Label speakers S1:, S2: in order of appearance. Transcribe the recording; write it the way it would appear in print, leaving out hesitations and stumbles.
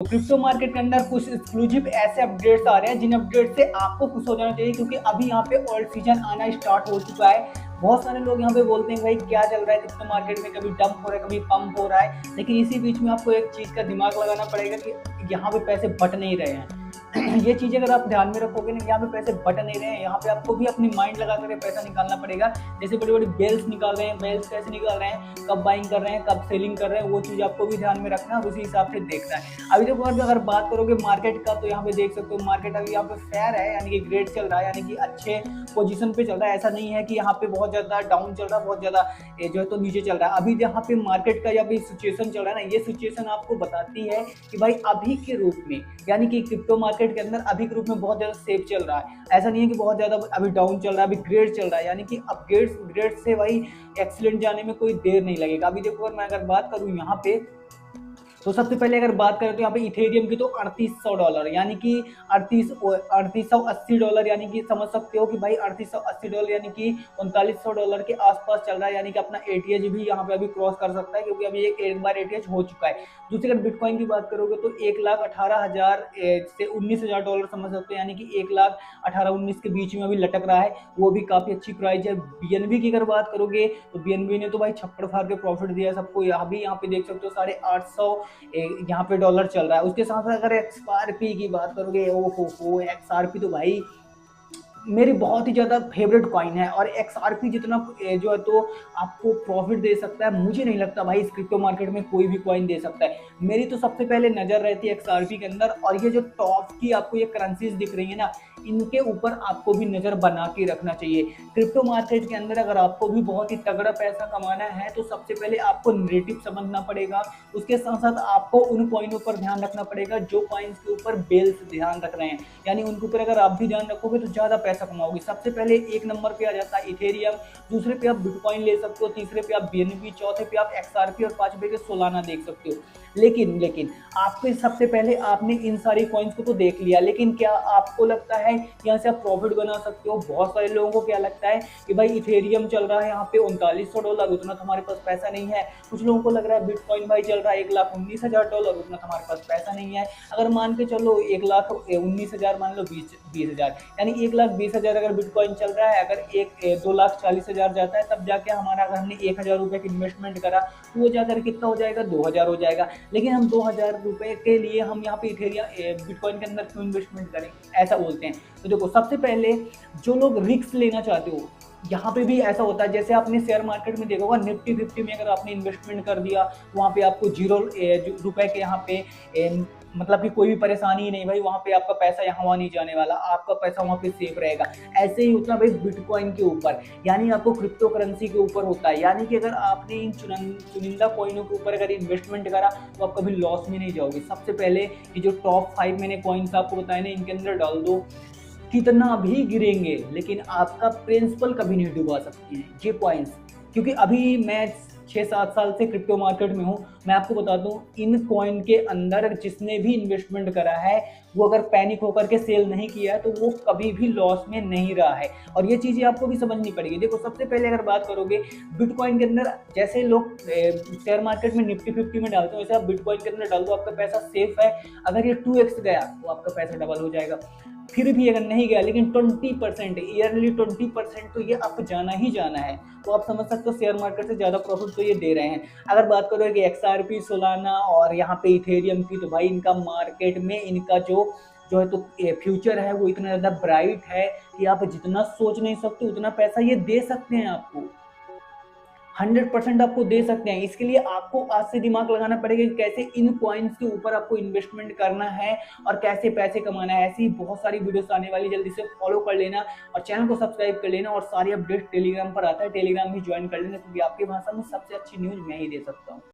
S1: Crypto market के अंदर कुछ एक्सक्लूसिव ऐसे अपडेट्स आ रहे हैं जिन अपडेट से आपको खुश हो जाना चाहिए, क्योंकि अभी यहाँ पे ऑल्ट सीजन आना स्टार्ट हो चुका है। बहुत सारे लोग यहाँ पे बोलते हैं भाई क्या चल रहा है क्रिप्टो मार्केट में, कभी डंप हो रहा है कभी पंप हो रहा है, लेकिन इसी बीच में आपको एक चीज का दिमाग लगाना पड़ेगा कि यहाँ पे पैसे बट नहीं रहे हैं। ये चीजें अगर आप ध्यान में रखोगे ना, यहाँ पे पैसे बट नहीं रहे हैं, यहाँ पे आपको भी अपनी माइंड लगा कर पैसा निकालना पड़ेगा। जैसे बड़ी बड़ी बेल्स निकाल रहे हैं, बेल्स कैसे निकाल रहे हैं, कब बाइंग कर रहे हैं कब सेलिंग कर रहे हैं, वो चीज आपको भी ध्यान में रखना है और उसी हिसाब से देखना है। अभी देखो अगर बात करोगे मार्केट का, तो यहाँ पे देख सकते हो मार्केट अभी यहाँ पे फेयर है, यानी कि ग्रेड चल रहा है, यानी कि अच्छे पोजीशन पे चल रहा है। ऐसा नहीं है कि यहाँ पे बहुत ज्यादा डाउन चल रहा है, बहुत ज्यादा जो है तो नीचे चल रहा है। अभी जहाँ पे मार्केट का जब सिचुएशन चल रहा है ना, ये सिचुएशन आपको बताती है कि भाई अभी के रूप में, यानी कि क्रिप्टो मार्केट के अंदर अभी के रूप में बहुत ज्यादा सेफ चल रहा है। ऐसा नहीं है कि बहुत ज्यादा अभी डाउन चल रहा है, अभी ग्रेड चल रहा है, यानी कि अब ग्रेड से भाई एक्सीलेंट जाने में कोई देर नहीं लगेगा। अभी देखो मैं अगर बात करूं यहाँ पे, तो सबसे पहले अगर बात करें तो यहाँ पे इथेरियम की तो $3800, यानी कि 3880 यानी कि समझ सकते हो कि भाई $3880 यानी कि $3900 के आसपास चल रहा है, यानी कि अपना एटीएच भी यहाँ पे अभी क्रॉस कर सकता है, क्योंकि अभी एक बार एटीएच हो चुका है। दूसरी अगर बिटकॉइन की बात करोगे तो 1,18,000 से $19,000 समझ सकते हो, यानी कि 1,18,19 के बीच में अभी लटक रहा है, वो भी काफी अच्छी प्राइस है। बीएनबी की अगर बात करोगे तो बीएनबी ने तो भाई छप्पड़ फाड़ के प्रॉफिट दिया सबको, अभी यहाँ पे देख सकते हो 850 यहाँ पे डॉलर चल रहा है। उसके साथ साथ अगर एक्सआरपी की बात करोगे, ओ एक्सआरपी तो भाई मेरी बहुत ही ज्यादा फेवरेट कॉइन है, और एक्सआरपी जितना जो है तो आपको प्रॉफिट दे सकता है, मुझे नहीं लगता भाई इस क्रिप्टो मार्केट में कोई भी कॉइन दे सकता है। मेरी तो सबसे पहले नजर रहती है एक्सआरपी के अंदर, और ये जो टॉप की आपको ये करेंसीज दिख रही है ना, इनके ऊपर आपको भी नजर बना के रखना चाहिए। क्रिप्टो मार्केट के अंदर अगर आपको भी बहुत ही तगड़ा पैसा कमाना है तो सबसे पहले आपको नेरेटिव समझना पड़ेगा। उसके साथ साथ आपको उन कॉइनों पर ध्यान रखना पड़ेगा जो कॉइन्स के ऊपर बेल्स ध्यान रख रहे हैं, यानी उनके ऊपर अगर आप भी ध्यान रखोगे तो ज्यादा पैसा कमाओगे। सबसे पहले एक नंबर पे आ जाता है इथेरियम, दूसरे पे आप बिटकॉइन ले सकते हो, तीसरे पे आप बीएनबी, चौथे पे आप एक्सआरपी और पांचवे पे सोलाना देख सकते हो। लेकिन आपके सबसे पहले आपने इन सारी कॉइन्स को तो देख लिया, लेकिन क्या आपको लगता है यहाँ से आप प्रॉफिट बना सकते हो? बहुत सारे लोगों को क्या लगता है कि भाई इथेरियम चल रहा है यहाँ पे $3900, उतना तुम्हारे पास पैसा नहीं है। कुछ लोगों को लग रहा है बिटकॉइन भाई चल रहा है $1,19,000, उतना तुम्हारे पास पैसा नहीं है। अगर मान के चलो 1,19,000 मान लो 20,000, यानी 1,20,000 अगर बिटकॉइन चल रहा है, अगर 2,40,000 जाता है, तब जाके हमारा अगर हमने 1,000 रुपए की इन्वेस्टमेंट करा तो वो जाकर कितना हो जाएगा, 2,000 हो जाएगा। लेकिन हम 2,000 रुपए के लिए हम यहाँ पे इथेरियम बिटकॉइन के अंदर क्यों इन्वेस्टमेंट करें, ऐसा बोलते हैं। तो देखो सबसे पहले जो लोग रिस्क लेना चाहते हो, यहाँ पे भी ऐसा होता है, जैसे आपने शेयर मार्केट में देखा होगा निफ्टी 50 में अगर आपने इन्वेस्टमेंट कर दिया, वहाँ पे आपको 0 रुपए के यहाँ पे मतलब कि कोई भी परेशानी ही नहीं भाई, वहाँ पे आपका पैसा यहाँ वहाँ नहीं जाने वाला, आपका पैसा वहाँ पे सेफ रहेगा। ऐसे ही होता है भाई बिटकॉइन के ऊपर, यानी आपको क्रिप्टो करेंसी के ऊपर होता है, यानी कि अगर आपने इन चुनिंदा कॉइनों के ऊपर अगर इन्वेस्टमेंट करा तो आप कभी लॉस में नहीं जाओगे। सबसे पहले ये जो टॉप 5 मैंने कॉइन्स आपको बताए ना, इनके अंदर डाल दो, कितना भी गिरेंगे लेकिन आपका प्रिंसिपल कभी नहीं डुबा सकती हैं ये कॉइन्स। क्योंकि अभी मैं 6-7 साल से क्रिप्टो मार्केट में हूँ, मैं आपको बता दूं इन कॉइन के अंदर जिसने भी इन्वेस्टमेंट करा है, वो अगर पैनिक होकर के सेल नहीं किया है तो वो कभी भी लॉस में नहीं रहा है। और ये चीजें आपको भी समझनी पड़ेगी। देखो सबसे पहले अगर बात करोगे बिटकॉइन के अंदर, जैसे लोग शेयर मार्केट में निफ्टी 50 में डालते हैं, वैसे आप बिटकॉइन के अंदर डाल दो, आपका पैसा सेफ है। अगर ये 2x गया तो आपका पैसा डबल हो जाएगा। फिर भी अगर नहीं गया, लेकिन 20% ईयरली 20% तो ये अप जाना ही जाना है, तो आप समझ सकते हो शेयर मार्केट से ज्यादा प्रॉफिट तो ये दे रहे हैं। अगर बात करो कि एक्सआरपी, सोलाना और यहाँ पे इथेरियम की, तो भाई इनका मार्केट में इनका जो है तो फ्यूचर है वो इतना ज्यादा ब्राइट है कि आप जितना सोच नहीं सकते उतना पैसा ये दे सकते हैं आपको, 100% आपको दे सकते हैं। इसके लिए आपको आज से दिमाग लगाना पड़ेगा कि कैसे इन कॉइन्स के ऊपर आपको इन्वेस्टमेंट करना है और कैसे पैसे कमाना है। ऐसी बहुत सारी वीडियोस आने वाली, जल्दी से फॉलो कर लेना और चैनल को सब्सक्राइब कर लेना, और सारी अपडेट टेलीग्राम पर आता है, टेलीग्राम भी ज्वाइन कर लेना, क्योंकि आपकी भाषा में सबसे अच्छी न्यूज मैं ही दे सकता हूँ।